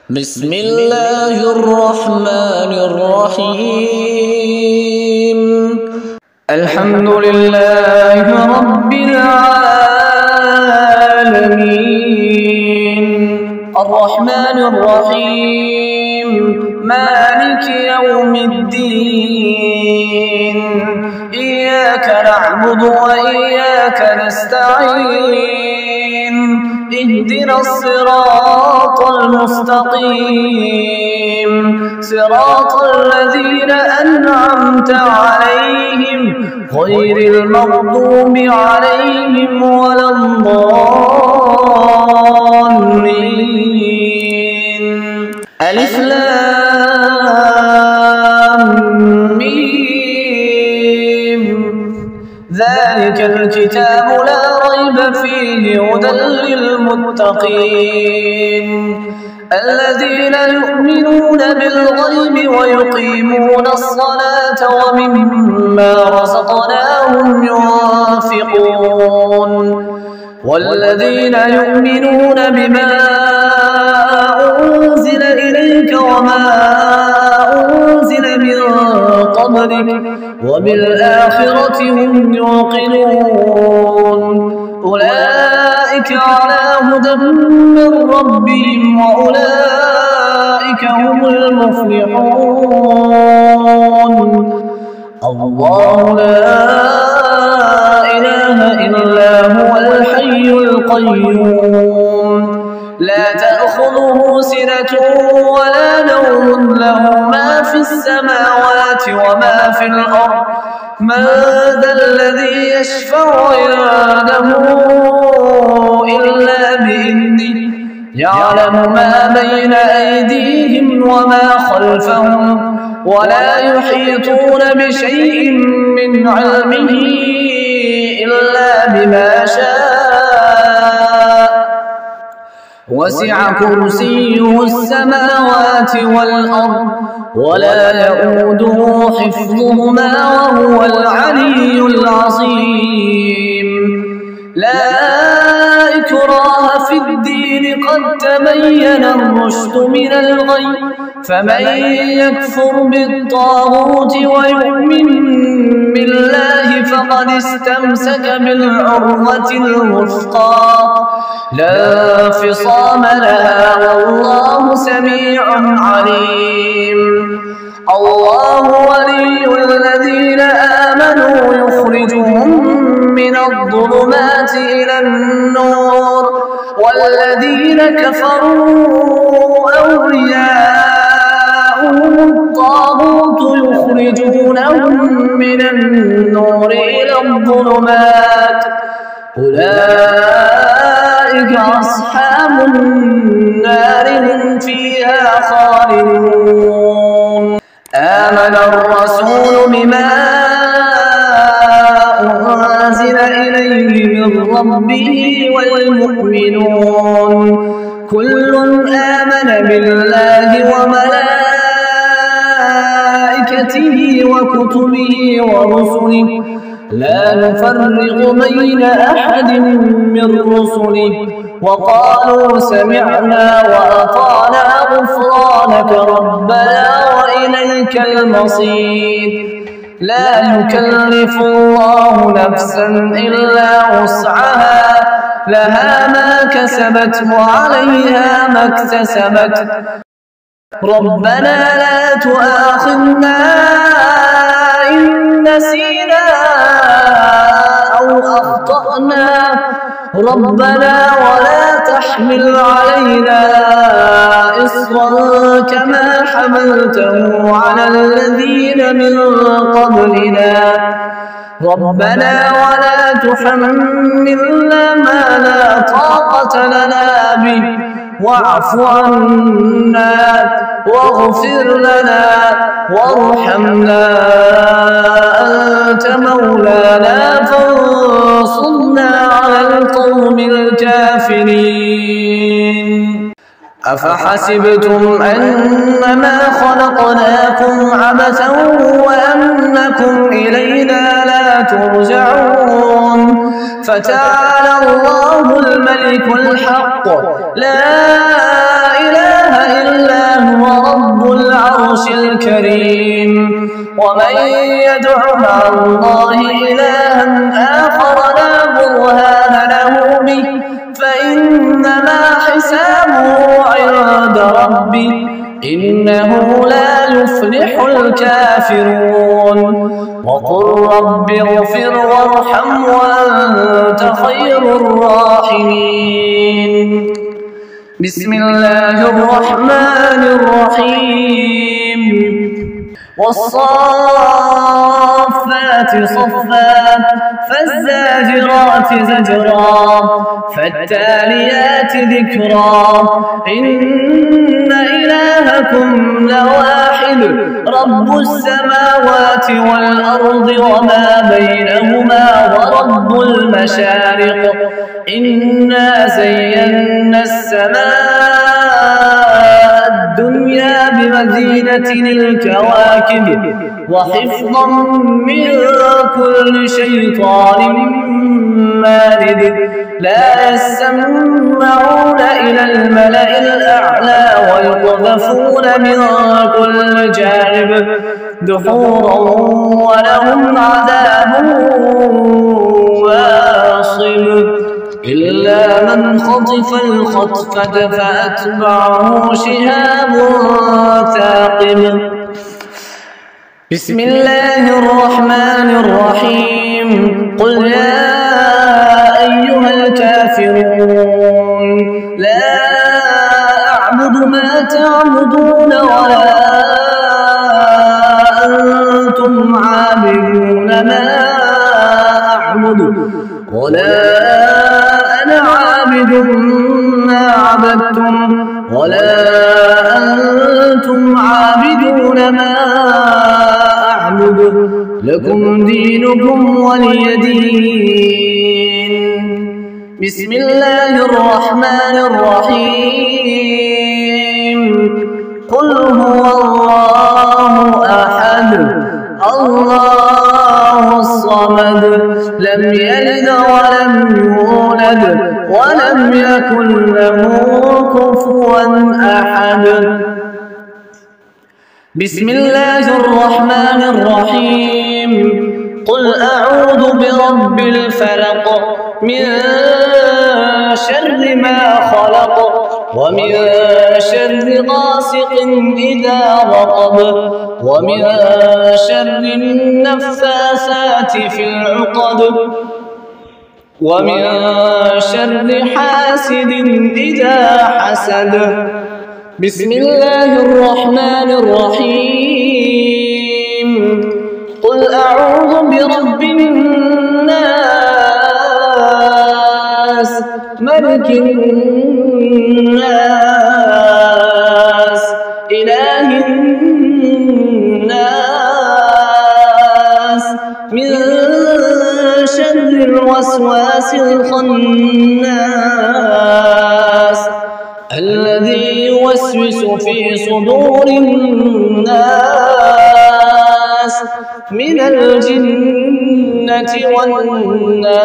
بسم الله الرحمن الرحيم. الحمد لله رب العالمين، الرحمن الرحيم، مالك يوم الدين. إياك نعبد وإياك نستعين، اهدنا الصراط المستقيم، صراط الذين أنعمت عليهم غير المغضوب عليهم ولا الضالين. ألف لام ميم، ذلك الكتاب لا ريب فيه هدى للمتقين، الذين يؤمنون بالغيب ويقيمون الصلاة ومما رزقناهم ينفقون، والذين يؤمنون بما أنزل إليك وما أنزل من قبلك وبالآخرة هم يوقنون، أولئك على هدى من ربهم وأولئك هم المفلحون. الله لا إله إلا هو الحي القيوم، لا تأخذه سنة ولا نوم، له ما في السماوات وما في الأرض. من ذا الذي يشفع عنده إلا بإذنه، يعلم ما بين أيديهم وما خلفهم، ولا يحيطون بشيء من علمه إلا بما شاء، وسع كرسيه السماوات والأرض ولا يؤوده حفظهما وهو العلي العظيم. لا إكراه في الدين، قد تبين الرشد من الغي، فمن يكفر بالطاغوت ويؤمن بالله فقد استمسك بالعروة الوثقى، لا انفصام لها، والله سميع عليم. الله ولي الذين آمنوا يخرجهم من الظلمات إلى النور، والذين كفروا أولياؤهم الطاغوت يخرجونهم من النور إلى الظلمات، أولئك أصحاب النار هم فيها خالدون. آمن الرسول بما أنزل إليه من ربه والمؤمنون، كل آمن بالله وملائكته وكتبه ورسله، لا نفرق بين أحد من رسله، وقالوا سمعنا وأطعنا غفرانك ربنا وإليك المصير. لا يكلف الله نفسا إلا وسعها، لها ما كسبت وعليها ما اكتسبت. ربنا لا تؤاخذنا إن نسينا أو أخطأنا، ربنا ولا تحمل علينا إصرا كما حملته على الذين من قبلنا، ربنا ولا تحملنا ما لا طاقة لنا به، واعف عنا واغفر لنا وارحمنا، أنت مولانا فانصرنا على القوم الكافرين. أفحسبتم أنما خلقناكم عبثا وأنكم إلينا لا ترجعون، فتعالى الله الملك الحق، لا إله إلا كريم ومن يدع مع الله إلها آخر لا برهان له به فإنما حسابه عند ربه إنه لا يفلح الكافرون وقل رب اغفر وارحم وأنت خير الراحمين بسم الله الرحمن الرحيم والصافات صفا فالزاجرات زجرا فالتاليات ذكرا إن إلهكم لواحد رب السماوات والأرض وما بينهما ورب المشارق إنا زينا السماء الدنيا بمزينة الكواكب وحفظا من كل شيطان مارد لا يسمعون إلى الملأ الأعلى ويقذفون من كل جانب دحورا ولهم عذاب واصب إلا من خطف الخطفة فأتبعه شهاب ثاقب بسم الله الرحمن الرحيم قل يا أيها الكافرون لا أعبد ما تعبدون ولا أنتم عابدون ما أعبد ولا أنا عابد ما عبدتم ولا أنتم عابدون ما أعبد لكم دينكم ولي دين بسم الله الرحمن الرحيم قل هو الله أحد الله الصمد لم يلد ولم يولد ولم يكن له كفوا أحد بسم الله الرحمن الرحيم قل أعوذ برب الفلق من شر ما خلق ومن شر غاسق إذا وقب ومن شر النفاثات في العقد ومن شر حاسد إذا حسد بسم الله الرحمن الرحيم قل أعوذ برب الناس ملك الناس إله الناس من شر الوسواس الخناس الذي يوسوس في صدور الناس من الجنة والناس